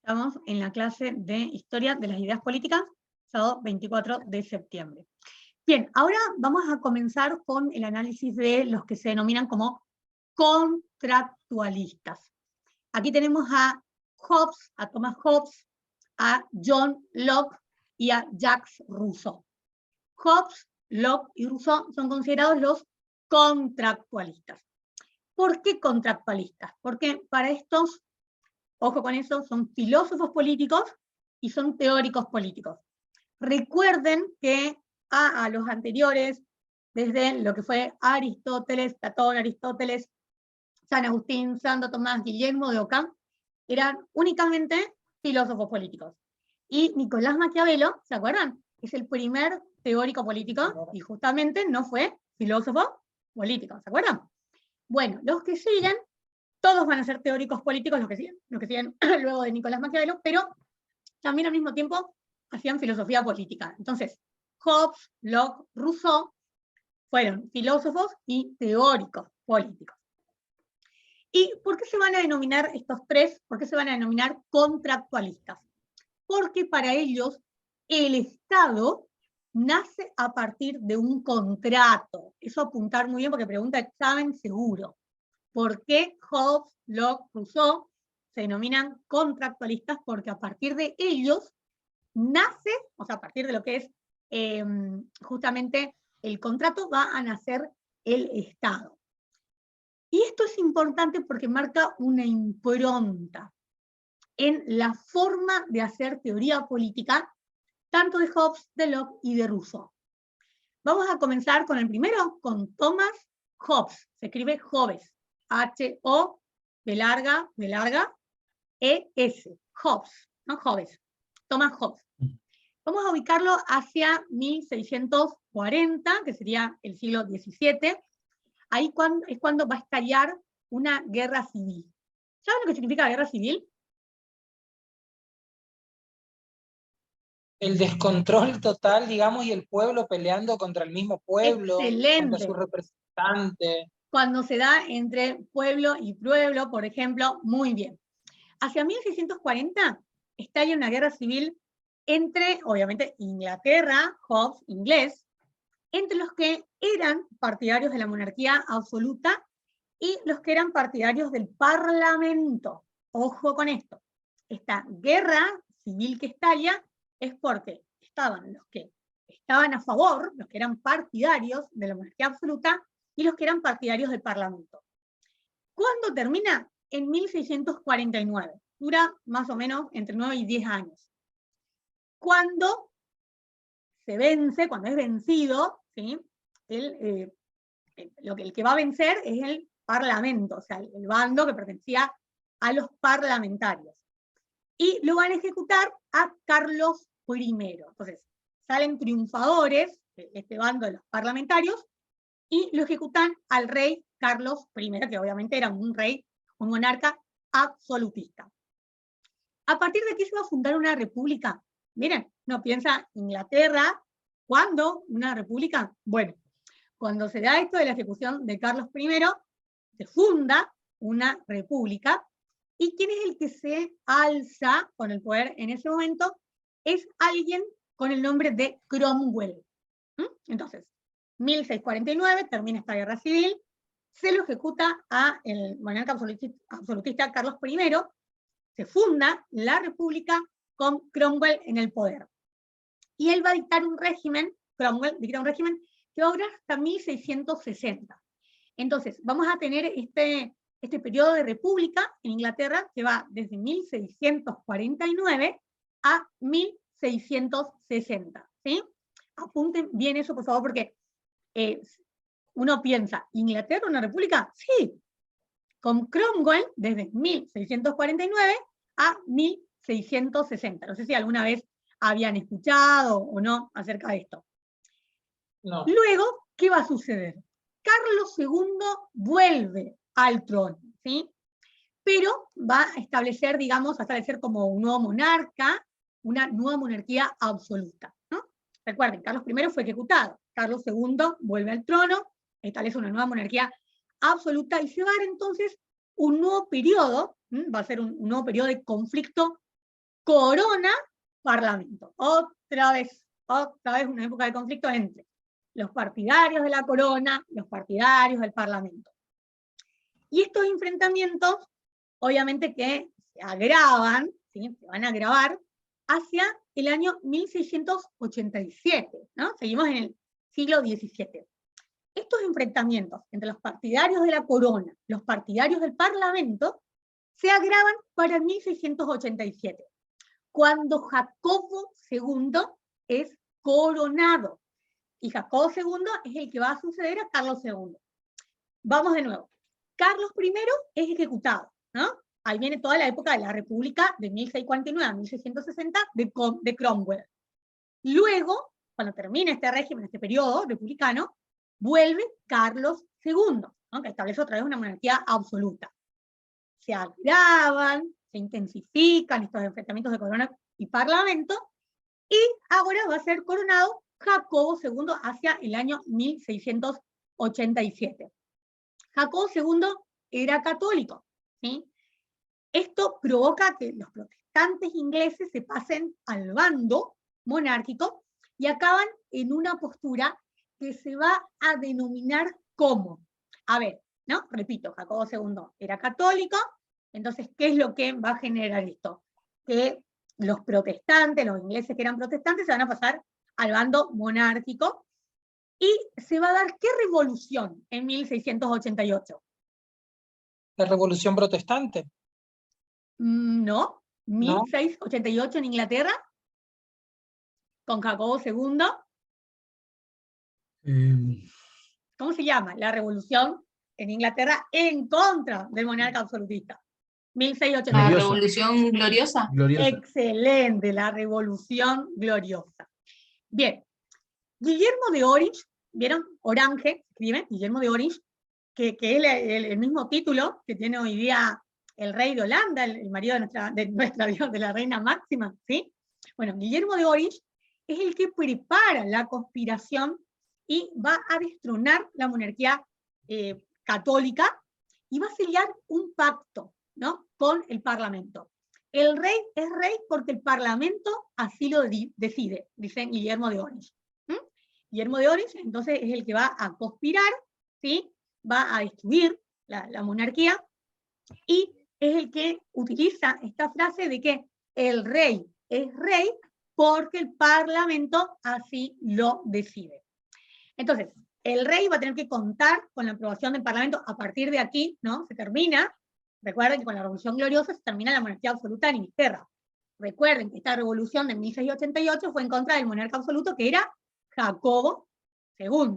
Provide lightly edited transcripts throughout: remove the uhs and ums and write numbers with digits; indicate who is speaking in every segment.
Speaker 1: Estamos en la clase de Historia de las Ideas Políticas, sábado 24 de septiembre. Bien, ahora vamos a comenzar con el análisis de los que se denominan como contractualistas. Aquí tenemos a Hobbes, a Thomas Hobbes, a John Locke y a Jacques Rousseau. Hobbes, Locke y Rousseau son considerados los contractualistas. ¿Por qué contractualistas? Porque para estos, ojo con eso, son filósofos políticos y son teóricos políticos. Recuerden que a los anteriores, desde lo que fue Aristóteles, Platón, Aristóteles, San Agustín, Santo Tomás, Guillermo de Ockham, eran únicamente filósofos políticos. Y Nicolás Maquiavelo, ¿se acuerdan? Es el primer teórico político y justamente no fue filósofo político, ¿se acuerdan? Bueno, los que siguen, todos van a ser teóricos políticos, los que siguen luego de Nicolás Maquiavelo, pero también al mismo tiempo hacían filosofía política. Entonces, Hobbes, Locke, Rousseau fueron filósofos y teóricos políticos. ¿Y por qué se van a denominar estos tres? ¿Por qué se van a denominar contractualistas? Porque para ellos el Estado nace a partir de un contrato. Eso apuntar muy bien porque pregunta examen seguro. ¿Por qué Hobbes, Locke, Rousseau se denominan contractualistas? Porque a partir de ellos nace, o sea, a partir de lo que es justamente el contrato, va a nacer el Estado. Y esto es importante porque marca una impronta en la forma de hacer teoría política, tanto de Hobbes, de Locke y de Rousseau. Vamos a comenzar con el primero, con Thomas Hobbes. Se escribe Hobbes, H-O, B larga, E-S, Hobbes, no Hobbes, Thomas Hobbes. Vamos a ubicarlo hacia 1640, que sería el siglo XVII. Ahí es cuando va a estallar una guerra civil. ¿Saben lo que significa guerra civil?
Speaker 2: El descontrol total, digamos, y el pueblo peleando contra el mismo pueblo, contra su
Speaker 1: Excelente.
Speaker 2: representante.
Speaker 1: Cuando se da entre pueblo y pueblo, por ejemplo, muy bien. Hacia 1640 estalla una guerra civil entre, obviamente, Inglaterra, Hobbes, inglés, entre los que eran partidarios de la monarquía absoluta y los que eran partidarios del parlamento. Ojo con esto. Esta guerra civil que estalla es porque estaban los que estaban a favor, los que eran partidarios de la monarquía absoluta, y los que eran partidarios del parlamento. ¿Cuándo termina? En 1649. Dura más o menos entre 9 y 10 años. Cuando se vence, cuando es vencido, ¿sí? El que va a vencer es el parlamento, o sea, el bando que pertenecía a los parlamentarios. Y lo van a ejecutar a Carlos I. Entonces, salen triunfadores, este bando de los parlamentarios, y lo ejecutan al rey Carlos I, que obviamente era un rey, un monarca absolutista. A partir de aquí se va a fundar una república. Miren, no piensa Inglaterra, ¿cuándo una república? Bueno, cuando se da esto de la ejecución de Carlos I, se funda una república, y ¿quién es el que se alza con el poder en ese momento? Es alguien con el nombre de Cromwell. Entonces, 1649 termina esta guerra civil, se lo ejecuta a el monarca absolutista Carlos I, se funda la república con Cromwell en el poder. Y él va a dictar un régimen, Cromwell dicta un régimen que va a durar hasta 1660. Entonces, vamos a tener este periodo de república en Inglaterra que va desde 1649 a 1660. ¿Sí? Apunten bien eso, por favor, porque uno piensa, ¿Inglaterra una república? Sí, con Cromwell desde 1649 a 1660. No sé si alguna vez habían escuchado o no acerca de esto.
Speaker 2: No.
Speaker 1: Luego, ¿qué va a suceder? Carlos II vuelve al trono, ¿sí? Pero va a establecer, digamos, como un nuevo monarca, una nueva monarquía absoluta, ¿no? Recuerden, Carlos I fue ejecutado, Carlos II vuelve al trono, establece una nueva monarquía absoluta, y se va a dar entonces un nuevo periodo, va a ser un nuevo periodo de conflicto corona, parlamento. Otra vez una época de conflicto entre los partidarios de la corona, los partidarios del parlamento. Y estos enfrentamientos, obviamente que se agravan, ¿sí? Se van a agravar hacia el año 1687, ¿no? Seguimos en el siglo XVII. Estos enfrentamientos entre los partidarios de la corona, los partidarios del parlamento, se agravan para el 1687, cuando Jacobo II es coronado. Y Jacobo II es el que va a suceder a Carlos II. Vamos de nuevo. Carlos I es ejecutado, ¿no? Ahí viene toda la época de la República de 1649 a 1660 de Cromwell. Luego, cuando termina este régimen, este periodo republicano, vuelve Carlos II, ¿no? Que establece otra vez una monarquía absoluta. Se agravan, se intensifican estos enfrentamientos de corona y parlamento, y ahora va a ser coronado Jacobo II hacia el año 1687. Jacobo II era católico, ¿sí? Esto provoca que los protestantes ingleses se pasen al bando monárquico y acaban en una postura que se va a denominar como, a ver, ¿no? Repito, Jacobo II era católico, entonces, ¿qué es lo que va a generar esto? Que los protestantes, los ingleses que eran protestantes, se van a pasar al bando monárquico, y se va a dar ¿qué revolución en 1688?
Speaker 2: La Revolución Protestante.
Speaker 1: No, 1688 en Inglaterra, con Jacobo II. ¿Cómo se llama? La revolución en Inglaterra en contra del monarca absolutista. 1688.
Speaker 3: La Revolución Gloriosa.
Speaker 1: Excelente, la Revolución Gloriosa. Bien, Guillermo de Orange, ¿vieron? Orange, escribe, Guillermo de Orange, que es el mismo título que tiene hoy día el rey de Holanda, el marido de la reina Máxima, ¿sí? Bueno, Guillermo de Orange es el que prepara la conspiración y va a destronar la monarquía católica, y va a sellar un pacto, ¿no? Con el Parlamento. El rey es rey porque el Parlamento así lo decide, dice Guillermo de Orange. Guillermo de Orange entonces es el que va a conspirar, ¿sí? Va a destruir la monarquía, y es el que utiliza esta frase de que el rey es rey porque el Parlamento así lo decide. Entonces, el rey va a tener que contar con la aprobación del Parlamento. A partir de aquí, ¿no? Se termina, recuerden que con la Revolución Gloriosa se termina la monarquía absoluta en Inglaterra. Recuerden que esta revolución de 1688 fue en contra del monarca absoluto, que era Jacobo II.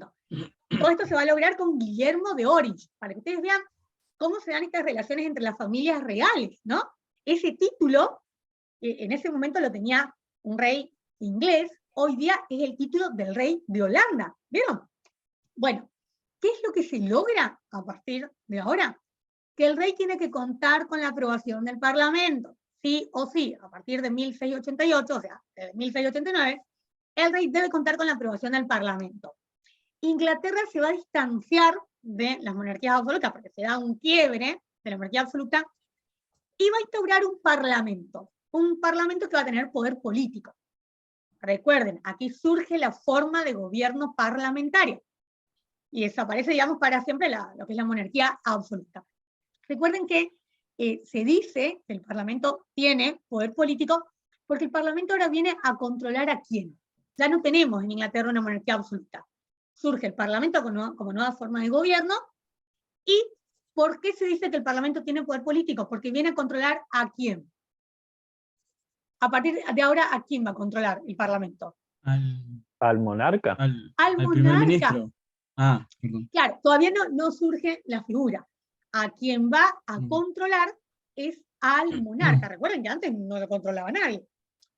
Speaker 1: Todo esto se va a lograr con Guillermo de Orange, para que ustedes vean cómo se dan estas relaciones entre las familias reales, ¿no? Ese título, en ese momento lo tenía un rey inglés, hoy día es el título del rey de Holanda, ¿vieron? Bueno, ¿qué es lo que se logra a partir de ahora? Que el rey tiene que contar con la aprobación del Parlamento, sí o sí, a partir de 1688, o sea, de 1689, el rey debe contar con la aprobación del Parlamento. Inglaterra se va a distanciar de las monarquías absolutas, porque se da un quiebre de la monarquía absoluta, y va a instaurar un parlamento que va a tener poder político. Recuerden, aquí surge la forma de gobierno parlamentario, y desaparece, digamos, para siempre lo que es la monarquía absoluta. Recuerden que se dice que el Parlamento tiene poder político porque el Parlamento ahora viene a controlar a quién. Ya no tenemos en Inglaterra una monarquía absoluta. Surge el Parlamento como nueva forma de gobierno. ¿Y por qué se dice que el Parlamento tiene poder político? Porque viene a controlar a quién. A partir de ahora, ¿a quién va a controlar el Parlamento?
Speaker 4: Al monarca.
Speaker 1: Al
Speaker 5: primer
Speaker 1: monarca.
Speaker 5: ministro. Ah, perdón.
Speaker 1: Claro, todavía no surge la figura. A quien va a controlar es al monarca. Recuerden que antes no lo controlaba nadie.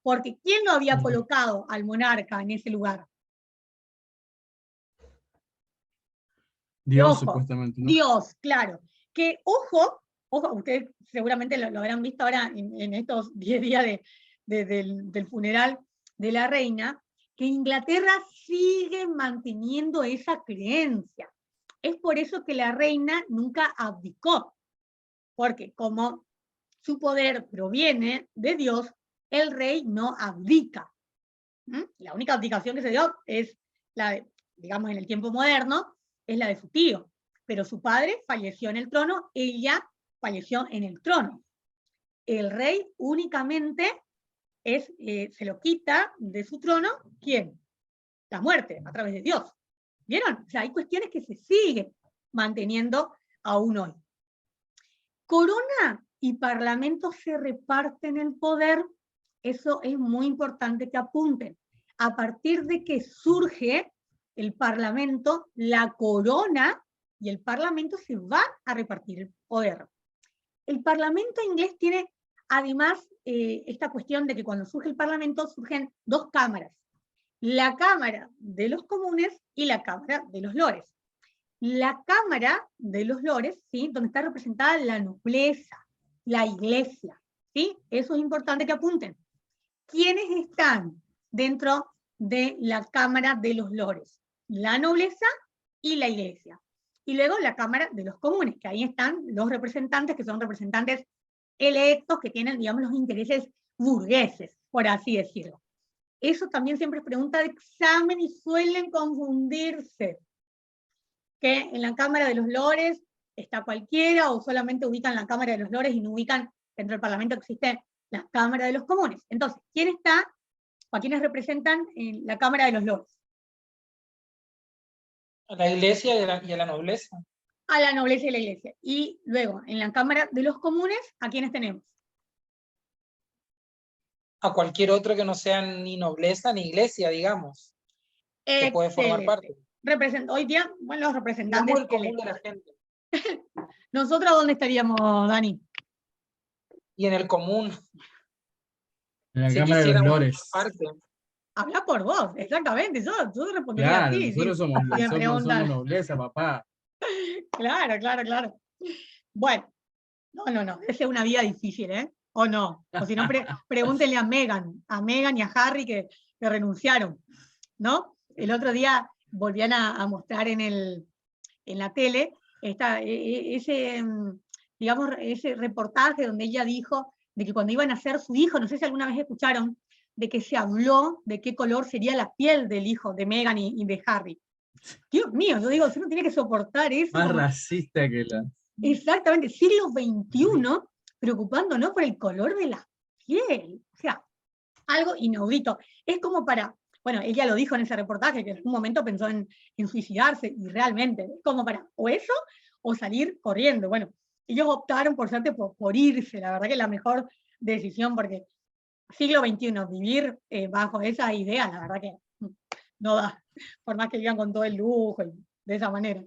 Speaker 1: Porque ¿quién lo había colocado al monarca en ese lugar?
Speaker 5: Dios,
Speaker 1: Ojo,
Speaker 5: supuestamente, ¿no?
Speaker 1: Dios, claro. Que ojo, ustedes seguramente lo habrán visto ahora en estos 10 días del funeral de la reina, que Inglaterra sigue manteniendo esa creencia. Es por eso que la reina nunca abdicó, porque como su poder proviene de Dios, el rey no abdica. La única abdicación que se dio es la de, digamos, en el tiempo moderno, es la de su tío. Pero su padre falleció en el trono, ella falleció en el trono. El rey únicamente se lo quita de su trono, ¿quién? La muerte, a través de Dios. ¿Vieron? O sea, hay cuestiones que se siguen manteniendo aún hoy. Corona y parlamento se reparten el poder, eso es muy importante que apunten. A partir de que surge el parlamento, la corona y el parlamento se van a repartir el poder. El parlamento inglés tiene además esta cuestión de que cuando surge el parlamento surgen dos cámaras. La Cámara de los Comunes y la Cámara de los Lores. La Cámara de los Lores, ¿sí?, donde está representada la nobleza, la iglesia, ¿sí? Eso es importante que apunten. ¿Quiénes están dentro de la Cámara de los Lores? La nobleza y la iglesia. Y luego la Cámara de los Comunes, que ahí están los representantes, que son representantes electos, que tienen, digamos, los intereses burgueses, por así decirlo. Eso también siempre es pregunta de examen y suelen confundirse. Que en la Cámara de los Lores está cualquiera, o solamente ubican la Cámara de los Lores y no ubican dentro del Parlamento que existe la Cámara de los Comunes. Entonces, ¿quién está, o a quiénes representan en la Cámara de los Lores?
Speaker 2: A la iglesia y a la nobleza.
Speaker 1: A la nobleza y la iglesia. Y luego, en la Cámara de los Comunes, ¿a quiénes tenemos?
Speaker 2: A cualquier otro que no sea ni nobleza ni iglesia, digamos, que puede formar parte.
Speaker 1: Hoy día, bueno, los representantes.
Speaker 2: Digamos el común de la gente.
Speaker 1: ¿Nosotros dónde estaríamos, Dani?
Speaker 2: Y en el común.
Speaker 5: En la
Speaker 2: si
Speaker 5: Cámara de los
Speaker 2: quisiéramos
Speaker 5: Lores.
Speaker 2: parte.
Speaker 1: Habla por vos, exactamente. Yo respondería
Speaker 5: Claro,
Speaker 1: así.
Speaker 5: nosotros
Speaker 1: ¿sí?
Speaker 5: somos nobleza, papá.
Speaker 1: Claro. Bueno, no, esa es una vida difícil, ¿eh? O no. O si no, pregúntenle a Meghan y a Harry que renunciaron, ¿no? El otro día volvían a mostrar en la tele digamos, ese reportaje donde ella dijo de que cuando iban a nacer su hijo, no sé si alguna vez escucharon, de que se habló de qué color sería la piel del hijo de Meghan y de Harry. Dios mío, yo digo, uno tiene que soportar eso.
Speaker 5: Más racista que la...
Speaker 1: Exactamente, siglo XXI, preocupándonos por el color de la piel. O sea, algo inaudito. Es como bueno, ella lo dijo en ese reportaje, que en algún momento pensó en suicidarse, y realmente, es como o eso, o salir corriendo. Bueno, ellos optaron, por suerte, por irse. La verdad que es la mejor decisión, porque siglo XXI, vivir bajo esa idea, la verdad que no da, por más que vivan con todo el lujo y de esa manera.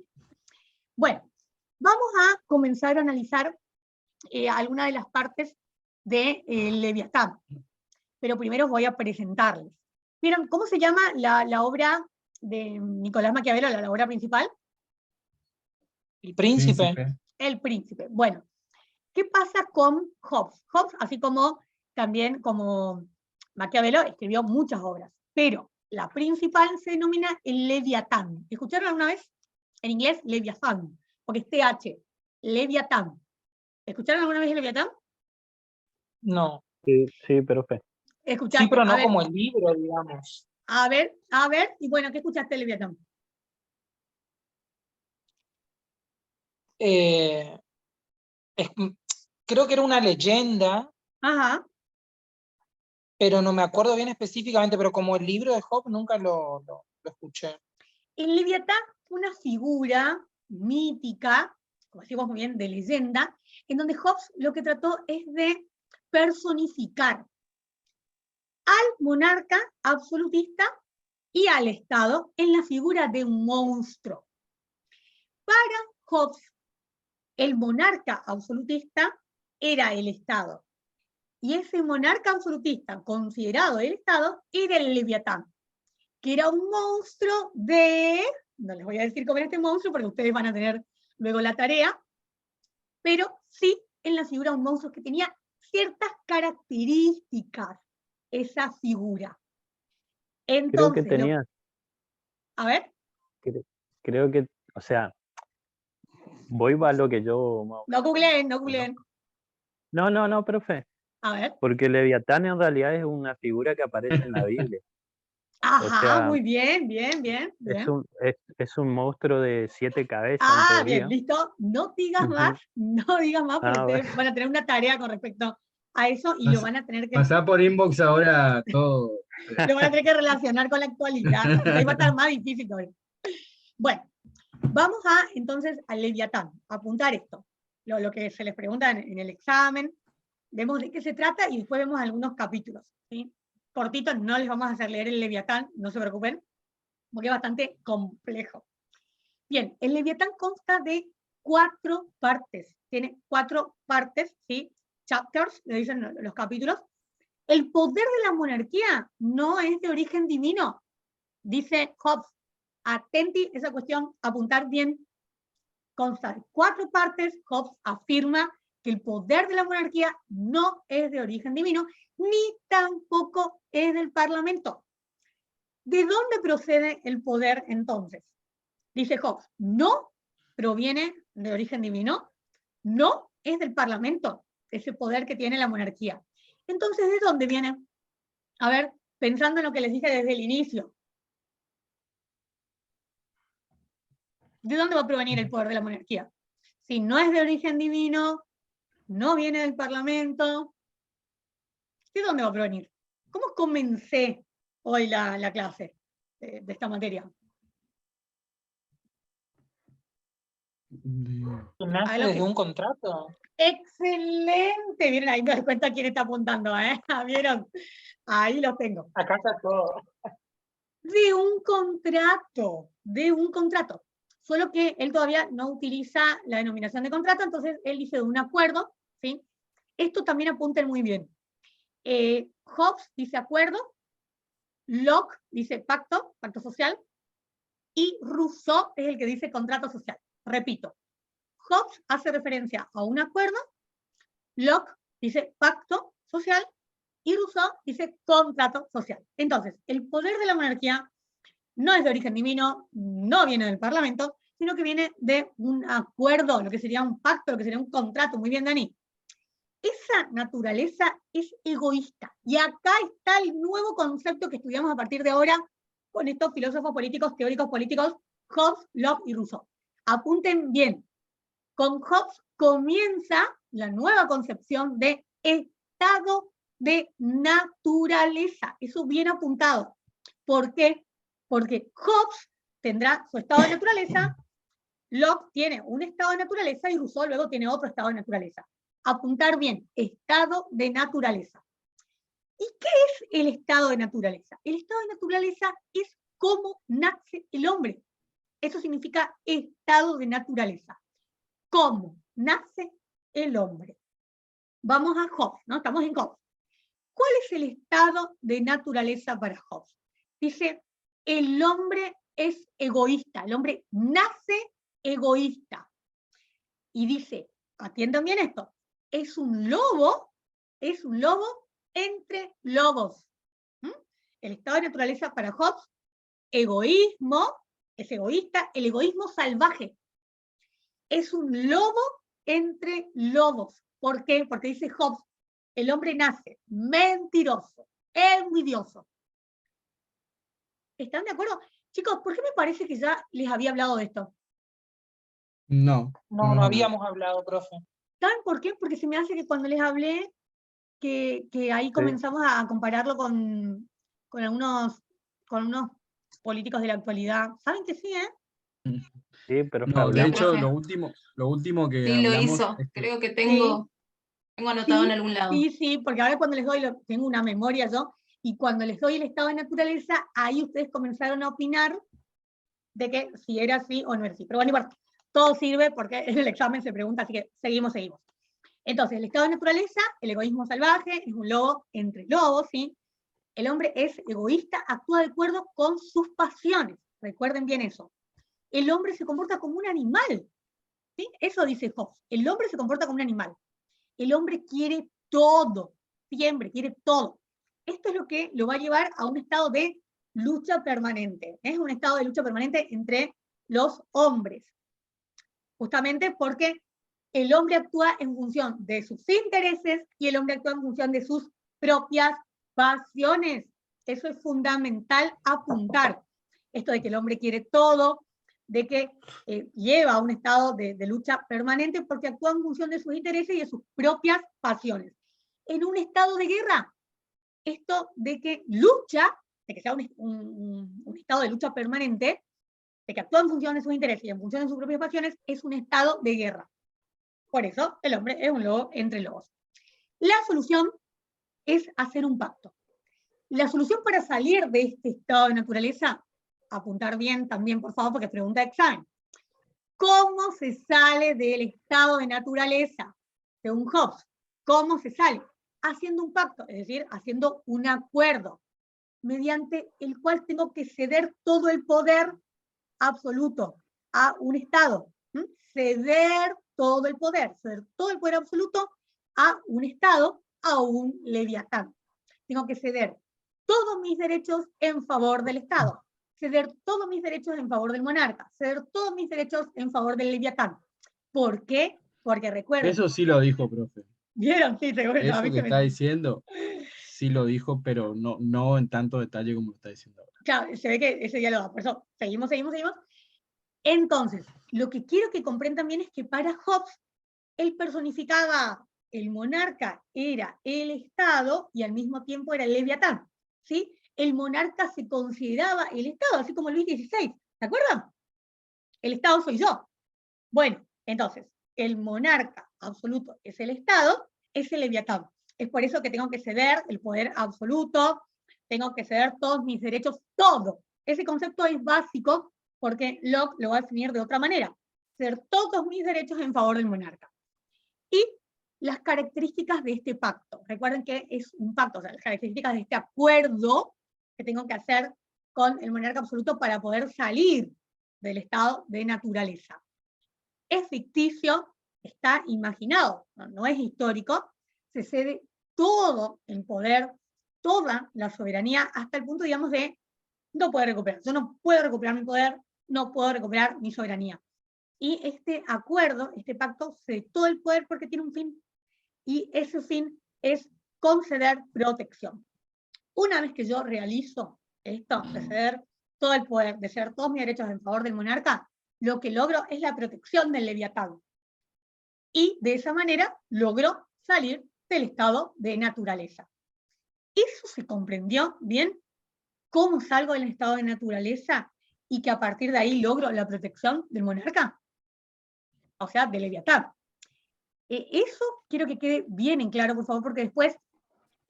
Speaker 1: Bueno, vamos a comenzar a analizar algunas de las partes de Leviatán, pero primero os voy a presentarles. ¿Vieron cómo se llama la obra de Nicolás Maquiavelo, la obra principal?
Speaker 2: El príncipe.
Speaker 1: El príncipe. Bueno, ¿qué pasa con Hobbes? Hobbes, así como también como Maquiavelo, escribió muchas obras, pero la principal se denomina el Leviatán. ¿Escucharon alguna vez? En inglés, Leviatán, porque es TH, Leviatán. ¿Escucharon alguna vez el Leviatán?
Speaker 2: No.
Speaker 4: Sí, profe.
Speaker 1: ¿Escuchaste?
Speaker 2: Sí, pero no
Speaker 1: A ver,
Speaker 2: como el libro, digamos.
Speaker 1: A ver, y bueno, ¿qué escuchaste el Leviatán?
Speaker 2: Creo que era una leyenda,
Speaker 1: Ajá.
Speaker 2: pero no me acuerdo bien específicamente, pero como el libro de Job nunca lo escuché.
Speaker 1: El Leviatán fue una figura mítica, como decimos muy bien, de leyenda, en donde Hobbes lo que trató es de personificar al monarca absolutista y al Estado en la figura de un monstruo. Para Hobbes, el monarca absolutista era el Estado. Y ese monarca absolutista, considerado el Estado, era el Leviatán, que era un monstruo no les voy a decir cómo era este monstruo, porque ustedes van a tener luego la tarea, pero sí en la figura de un monstruo que tenía ciertas características, esa figura. Entonces,
Speaker 4: Creo que tenía,
Speaker 1: a ver.
Speaker 4: creo que, o sea, voy a lo que yo...
Speaker 1: No googleen.
Speaker 4: No, profe.
Speaker 1: A ver.
Speaker 4: Porque Leviatán en realidad es una figura que aparece en la Biblia.
Speaker 1: Ajá,
Speaker 4: sea,
Speaker 1: muy bien, bien.
Speaker 4: Es un monstruo de 7 cabezas en
Speaker 1: Ah, bien,
Speaker 4: teoría.
Speaker 1: listo. No digas
Speaker 4: Ujú.
Speaker 1: más, no digas más, porque
Speaker 4: Ah,
Speaker 1: ustedes
Speaker 4: bueno.
Speaker 1: van a tener una tarea con respecto a eso y lo van a tener que,
Speaker 5: Pasá por inbox ahora todo.
Speaker 1: lo van a tener que relacionar con la actualidad. Entonces ahí va a estar más difícil todavía. Bueno, vamos a entonces al Leviatán, a apuntar esto. Lo que se les pregunta en el examen, vemos de qué se trata y después vemos algunos capítulos. ¿Sí? Cortitos, no les vamos a hacer leer el Leviatán, no se preocupen, porque es bastante complejo. Bien, el Leviatán consta de 4 partes. Tiene 4 partes, ¿sí? Chapters, le dicen los capítulos. El poder de la monarquía no es de origen divino, dice Hobbes. Atenti esa cuestión, apuntar bien. Consta de 4 partes. Hobbes afirma que el poder de la monarquía no es de origen divino, ni tampoco es del Parlamento. ¿De dónde procede el poder entonces? Dice Hobbes, no proviene de origen divino, no es del Parlamento, ese poder que tiene la monarquía. Entonces, ¿de dónde viene? A ver, pensando en lo que les dije desde el inicio. ¿De dónde va a provenir el poder de la monarquía? Si no es de origen divino, no viene del Parlamento, ¿de dónde va a provenir? ¿Cómo comencé hoy la clase de esta materia?
Speaker 2: ¿Nace desde un contrato?
Speaker 1: ¡Excelente! Miren, ahí me doy cuenta quién está apuntando, ¿eh? ¿Vieron? Ahí lo tengo.
Speaker 2: Acá está todo.
Speaker 1: De un contrato. Solo que él todavía no utiliza la denominación de contrato, entonces él dice de un acuerdo, ¿sí? Esto también apunten muy bien. Hobbes dice acuerdo, Locke dice pacto, pacto social, y Rousseau es el que dice contrato social. Repito, Hobbes hace referencia a un acuerdo, Locke dice pacto social, y Rousseau dice contrato social. Entonces, el poder de la monarquía no es de origen divino, no viene del Parlamento, sino que viene de un acuerdo, lo que sería un pacto, lo que sería un contrato. Muy bien, Dani. Esa naturaleza es egoísta. Y acá está el nuevo concepto que estudiamos a partir de ahora con estos filósofos políticos, teóricos políticos, Hobbes, Locke y Rousseau. Apunten bien. Con Hobbes comienza la nueva concepción de estado de naturaleza. Eso bien apuntado. ¿Por qué? Porque Hobbes tendrá su estado de naturaleza, Locke tiene un estado de naturaleza y Rousseau luego tiene otro estado de naturaleza. Apuntar bien, estado de naturaleza. ¿Y qué es el estado de naturaleza? El estado de naturaleza es cómo nace el hombre. Eso significa estado de naturaleza. ¿Cómo nace el hombre? Vamos a Hobbes, ¿no? Estamos en Hobbes. ¿Cuál es el estado de naturaleza para Hobbes? Dice, el hombre es egoísta, el hombre nace egoísta. Y dice, atiendan bien esto, es un lobo entre lobos. El estado de naturaleza para Hobbes, egoísmo, es egoísta, el egoísmo salvaje. Es un lobo entre lobos. ¿Por qué? Porque dice Hobbes, el hombre nace mentiroso, envidioso. ¿Están de acuerdo? Chicos, ¿por qué me parece que ya les había hablado de esto?
Speaker 5: No.
Speaker 2: No habíamos hablado, profe.
Speaker 1: ¿Saben por qué? Porque se me hace que cuando les hablé, que ahí comenzamos a compararlo con unos políticos de la actualidad. ¿Saben que sí,
Speaker 4: Sí, pero
Speaker 5: No, de
Speaker 4: hablamos.
Speaker 5: hecho,
Speaker 3: Profe.
Speaker 5: lo último que
Speaker 3: Sí, lo
Speaker 5: hablamos
Speaker 3: hizo.
Speaker 5: es que
Speaker 3: Creo que tengo anotado en algún lado.
Speaker 1: Sí, porque ahora cuando les doy, tengo una memoria yo, y cuando les doy el estado de naturaleza, ahí ustedes comenzaron a opinar de que si era así o no era así. Pero bueno, todo sirve porque en el examen se pregunta, así que seguimos. Entonces, el estado de naturaleza, el egoísmo salvaje, es un lobo entre lobos, ¿sí? El hombre es egoísta, actúa de acuerdo con sus pasiones. Recuerden bien eso. El hombre se comporta como un animal, ¿sí? Eso dice Hobbes. El hombre se comporta como un animal. El hombre quiere todo, siempre quiere todo. Esto es lo que lo va a llevar a un estado de lucha permanente. Es un estado de lucha permanente entre los hombres. Justamente porque el hombre actúa en función de sus intereses y el hombre actúa en función de sus propias pasiones. Eso es fundamental apuntar. Esto de que el hombre quiere todo, de que lleva a un estado de lucha permanente porque actúa en función de sus intereses y de sus propias pasiones. En un estado de guerra, esto de que lucha, de que sea un estado de lucha permanente, de que actúa en función de sus intereses y en función de sus propias pasiones, es un estado de guerra. Por eso el hombre es un lobo entre lobos. La solución es hacer un pacto. La solución para salir de este estado de naturaleza, apuntar bien también, por favor, porque es pregunta de examen. ¿Cómo se sale del estado de naturaleza? Según Hobbes, ¿cómo se sale? Haciendo un pacto, es decir, haciendo un acuerdo, mediante el cual tengo que ceder todo el poder absoluto a un estado. Ceder todo el poder absoluto a un estado, a un leviatán. Tengo que ceder todos mis derechos en favor del Estado, ceder todos mis derechos en favor del monarca, ceder todos mis derechos en favor del leviatán. ¿Por qué? Porque recuerden.
Speaker 5: Eso sí lo dijo, profe.
Speaker 1: ¿Vieron? Sí, seguro.
Speaker 5: Eso que está diciendo, sí lo dijo, pero no en tanto detalle como lo está diciendo ahora.
Speaker 1: Claro, se ve que ese ya lo da. Por eso, seguimos. Entonces, lo que quiero que comprendan bien es que para Hobbes, él personificaba, el monarca era el Estado y al mismo tiempo era el leviatán. ¿Sí? El monarca se consideraba el Estado, así como Luis XVI, ¿se acuerdan? El Estado soy yo. Bueno, entonces, el monarca absoluto es el Estado, es el leviatán. Es por eso que tengo que ceder el poder absoluto, tengo que ceder todos mis derechos, todo. Ese concepto es básico porque Locke lo va a definir de otra manera. Ceder todos mis derechos en favor del monarca. Y las características de este pacto. Recuerden que es un pacto, o sea, las características de este acuerdo que tengo que hacer con el monarca absoluto para poder salir del estado de naturaleza. Es ficticio, está imaginado, no es histórico, se cede todo el poder, toda la soberanía, hasta el punto, digamos, de no poder recuperar. Yo no puedo recuperar mi poder, no puedo recuperar mi soberanía. Y este acuerdo, este pacto, cede todo el poder porque tiene un fin. Y ese fin es conceder protección. Una vez que yo realizo esto, de ceder todo el poder, de ceder todos mis derechos en favor del monarca, lo que logro es la protección del leviatán. Y de esa manera logro salir del estado de naturaleza. ¿Eso se comprendió bien? ¿Cómo salgo del estado de naturaleza y que a partir de ahí logro la protección del monarca? O sea, del leviatán. Eso quiero que quede bien en claro, por favor, porque después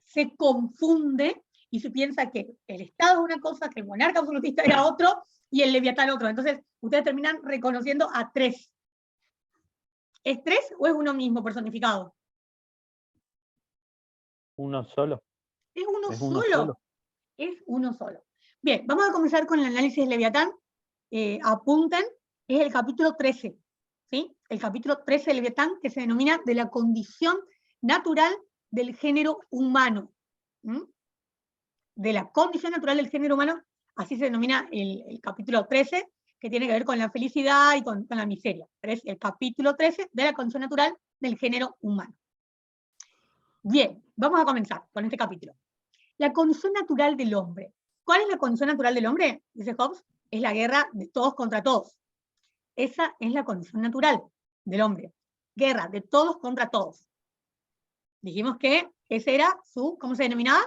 Speaker 1: se confunde y se piensa que el Estado es una cosa, que el monarca absolutista era otro y el leviatán otro. Entonces, ustedes terminan reconociendo a tres. ¿Es tres o es uno mismo personificado?
Speaker 4: Uno solo.
Speaker 1: Es uno solo. Es uno solo. Bien, vamos a comenzar con el análisis del leviatán. Apunten, es el capítulo 13. ¿Sí? El capítulo 13 del leviatán, que se denomina de la condición natural del género humano. De la condición natural del género humano, así se denomina el capítulo 13, que tiene que ver con la felicidad y con la miseria. Pero es el capítulo 13 de la condición natural del género humano. Bien, vamos a comenzar con este capítulo. La condición natural del hombre. ¿Cuál es la condición natural del hombre? Dice Hobbes, es la guerra de todos contra todos. Esa es la condición natural del hombre. Guerra de todos contra todos. Dijimos que ese era su, ¿cómo se denominaba?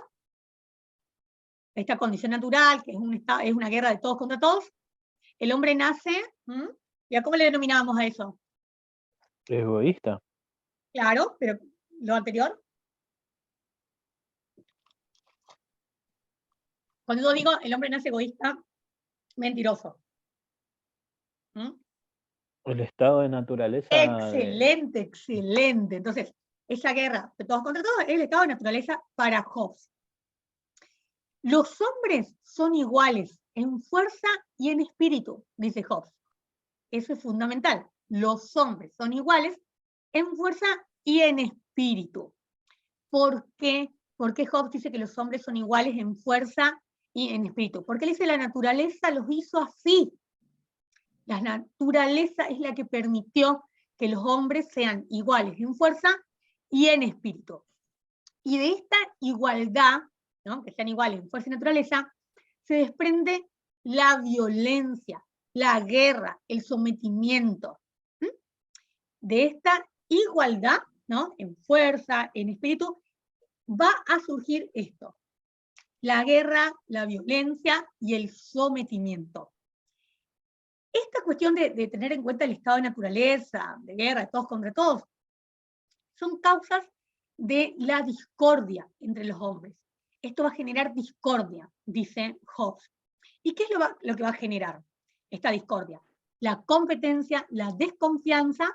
Speaker 1: Esta condición natural, que es una guerra de todos contra todos. El hombre nace, ¿y a cómo le denominábamos a eso?
Speaker 4: Egoísta.
Speaker 1: Claro, pero lo anterior. Cuando yo digo el hombre nace egoísta, mentiroso.
Speaker 4: El estado de naturaleza.
Speaker 1: Excelente, excelente. Entonces, esa guerra de todos contra todos es el estado de naturaleza para Hobbes. Los hombres son iguales en fuerza y en espíritu, dice Hobbes. Eso es fundamental. Los hombres son iguales en fuerza y en espíritu. ¿Por qué? ¿Por qué Hobbes dice que los hombres son iguales en fuerza y en espíritu? Porque él dice la naturaleza los hizo así. La naturaleza es la que permitió que los hombres sean iguales en fuerza y en espíritu. Y de esta igualdad, ¿no?, que sean iguales en fuerza y naturaleza, se desprende la violencia, la guerra, el sometimiento. De esta igualdad, ¿no?, en fuerza, en espíritu, va a surgir esto: la guerra, la violencia y el sometimiento. Esta cuestión de tener en cuenta el estado de naturaleza, de guerra, de todos contra todos, son causas de la discordia entre los hombres. Esto va a generar discordia, dice Hobbes. ¿Y qué es lo que va a generar esta discordia? La competencia, la desconfianza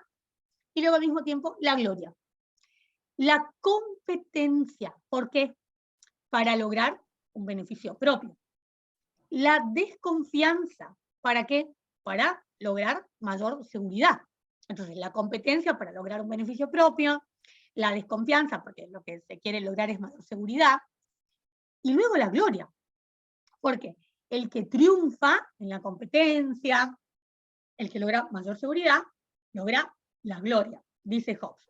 Speaker 1: y luego al mismo tiempo la gloria. La competencia, ¿por qué? Para lograr un beneficio propio. La desconfianza, ¿para qué? Para lograr mayor seguridad. Entonces, la competencia para lograr un beneficio propio, la desconfianza, porque lo que se quiere lograr es mayor seguridad, y luego la gloria. Porque el que triunfa en la competencia, el que logra mayor seguridad, logra la gloria, dice Hobbes.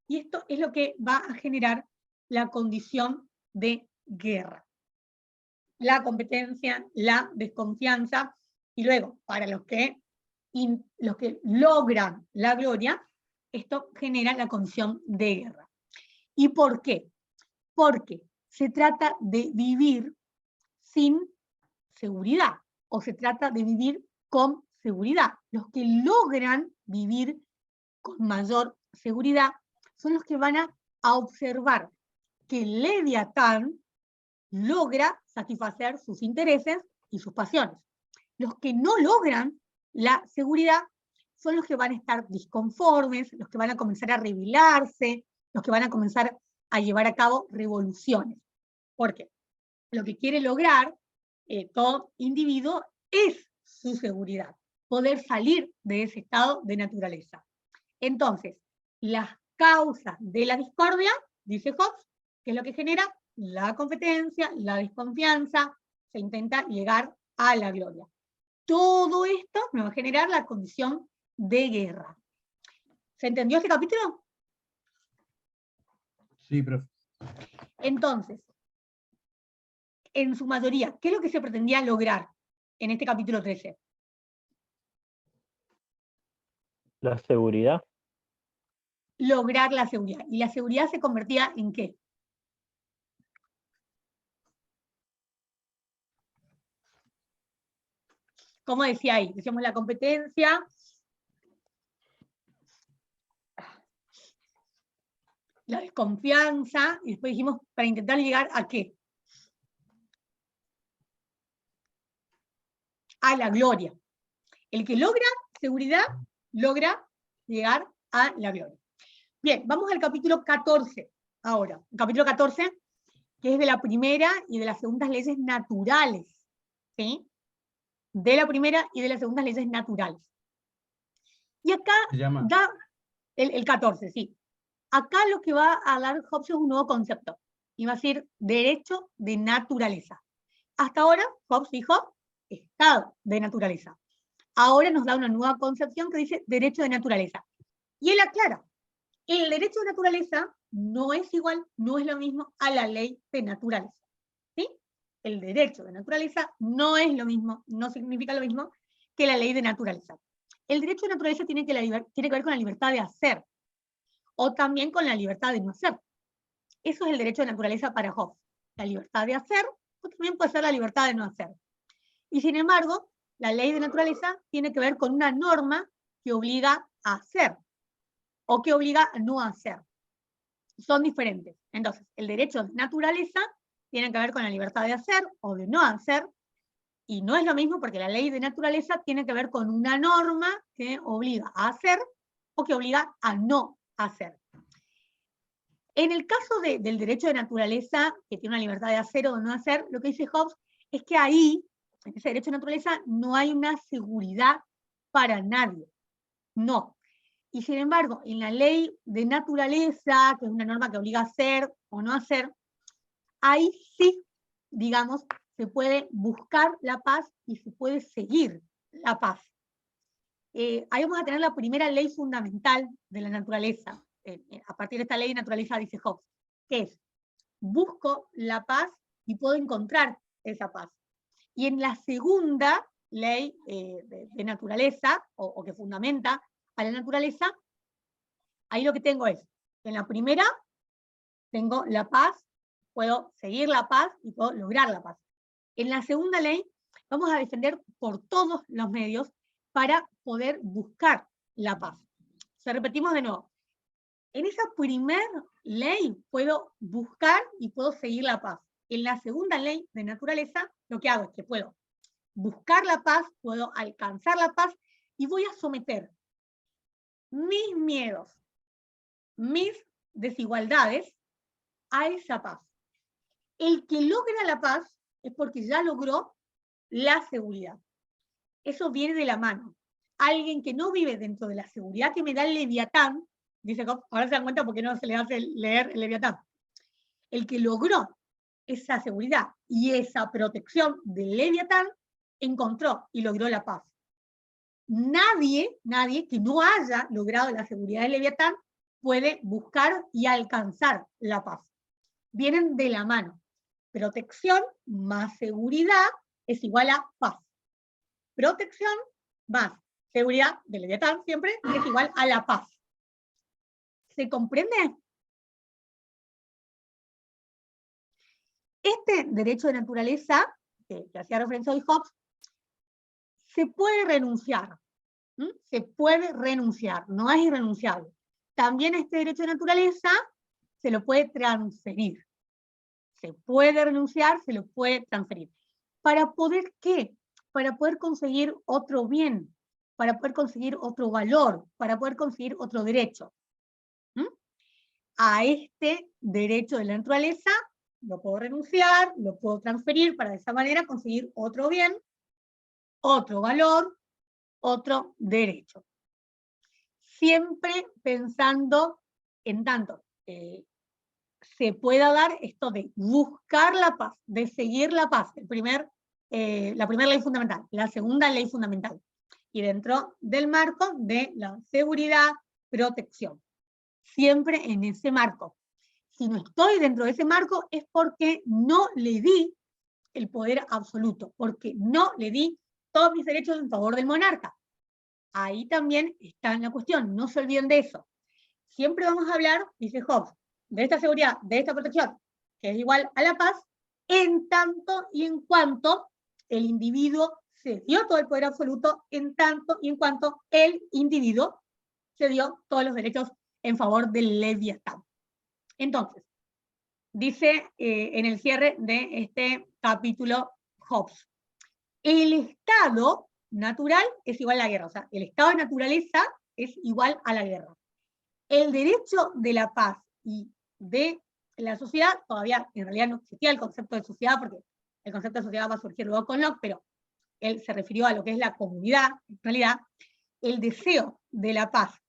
Speaker 1: Y esto es lo que va a generar la condición de guerra. La competencia, la desconfianza, y luego, para los que logran la gloria, esto genera la condición de guerra. ¿Y por qué? Porque se trata de vivir sin seguridad, o se trata de vivir con seguridad. Los que logran vivir con mayor seguridad son los que van a observar que Leviatán logra satisfacer sus intereses y sus pasiones. Los que no logran la seguridad son los que van a estar disconformes, los que van a comenzar a rebelarse, los que van a comenzar a llevar a cabo revoluciones. Porque lo que quiere lograr todo individuo es su seguridad, poder salir de ese estado de naturaleza. Entonces, las causas de la discordia, dice Hobbes, que es lo que genera la competencia, la desconfianza, se intenta llegar a la gloria. Todo esto nos va a generar la condición de guerra. ¿Se entendió este capítulo?
Speaker 5: Sí, profe.
Speaker 1: Entonces, en su mayoría, ¿qué es lo que se pretendía lograr en este capítulo 13?
Speaker 4: La seguridad.
Speaker 1: Lograr la seguridad. ¿Y la seguridad se convertía en qué? Como decía ahí, decíamos la competencia, la desconfianza, y después dijimos para intentar llegar ¿a qué? A la gloria. El que logra seguridad, logra llegar a la gloria. Bien, vamos al capítulo 14 ahora. El capítulo 14, que es de la primera y de las segundas leyes naturales. ¿Sí? De la primera y de las segundas leyes naturales. Y acá da el 14, sí. Acá lo que va a dar Hobbes es un nuevo concepto. Y va a decir derecho de naturaleza. Hasta ahora, Hobbes dijo estado de naturaleza. Ahora nos da una nueva concepción que dice derecho de naturaleza. Y él aclara, el derecho de naturaleza no es igual, no es lo mismo a la ley de naturaleza. ¿Sí? El derecho de naturaleza no es lo mismo, no significa lo mismo que la ley de naturaleza. El derecho de naturaleza tiene que ver con la libertad de hacer, o también con la libertad de no hacer. Eso es el derecho de naturaleza para Hobbes. La libertad de hacer, o también puede ser la libertad de no hacer. Y sin embargo, la ley de naturaleza tiene que ver con una norma que obliga a hacer, o que obliga a no hacer. Son diferentes. Entonces, el derecho de naturaleza tiene que ver con la libertad de hacer o de no hacer, y no es lo mismo porque la ley de naturaleza tiene que ver con una norma que obliga a hacer o que obliga a no hacer. En el caso del derecho de naturaleza, que tiene una libertad de hacer o de no hacer, lo que dice Hobbes es que ahí, en ese derecho de naturaleza, no hay una seguridad para nadie. No. Y sin embargo, en la ley de naturaleza, que es una norma que obliga a hacer o no hacer, ahí sí, digamos, se puede buscar la paz y se puede seguir la paz. ahí vamos a tener la primera ley fundamental de la naturaleza. A partir de esta ley de naturaleza, dice Hobbes, que es, busco la paz y puedo encontrar esa paz. Y en la segunda ley de naturaleza, o que fundamenta a la naturaleza, ahí lo que tengo es, en la primera tengo la paz, puedo seguir la paz y puedo lograr la paz. En la segunda ley vamos a defender por todos los medios para poder buscar la paz. O sea, repetimos de nuevo. En esa primera ley puedo buscar y puedo seguir la paz. En la segunda ley de naturaleza, lo que hago es que puedo buscar la paz, puedo alcanzar la paz y voy a someter mis miedos, mis desigualdades a esa paz. El que logra la paz es porque ya logró la seguridad. Eso viene de la mano. Alguien que no vive dentro de la seguridad que me da el Leviatán, dice Hobbes, ahora se dan cuenta porque no se le hace leer el Leviatán. El que logró esa seguridad y esa protección del Leviatán, encontró y logró la paz. Nadie que no haya logrado la seguridad del Leviatán puede buscar y alcanzar la paz. Vienen de la mano. Protección más seguridad es igual a paz. Protección más seguridad del Leviatán siempre es igual a la paz. ¿Se comprende? Este derecho de naturaleza, que hacía referencia hoy Hobbes, se puede renunciar. Se puede renunciar, no es irrenunciable. También este derecho de naturaleza se lo puede transferir. Se puede renunciar, se lo puede transferir. ¿Para poder qué? Para poder conseguir otro bien, para poder conseguir otro valor, para poder conseguir otro derecho. A este derecho de la naturaleza lo puedo renunciar, lo puedo transferir para de esa manera conseguir otro bien, otro valor, otro derecho. Siempre pensando en tanto se pueda dar esto de buscar la paz, de seguir la paz, la primera ley fundamental, la segunda ley fundamental, y dentro del marco de la seguridad, protección. Siempre en ese marco. Si no estoy dentro de ese marco es porque no le di el poder absoluto, porque no le di todos mis derechos en favor del monarca. Ahí también está la cuestión, no se olviden de eso. Siempre vamos a hablar, dice Hobbes, de esta seguridad, de esta protección, que es igual a la paz, en tanto y en cuanto el individuo se dio todo el poder absoluto, en tanto y en cuanto el individuo se dio todos los derechos en favor del Leviatán. Entonces, dice en el cierre de este capítulo Hobbes, el estado natural es igual a la guerra, o sea, el estado de naturaleza es igual a la guerra. El derecho de la paz y de la sociedad, todavía en realidad no existía el concepto de sociedad, porque el concepto de sociedad va a surgir luego con Locke, pero él se refirió a lo que es la comunidad, en realidad, el deseo de la paz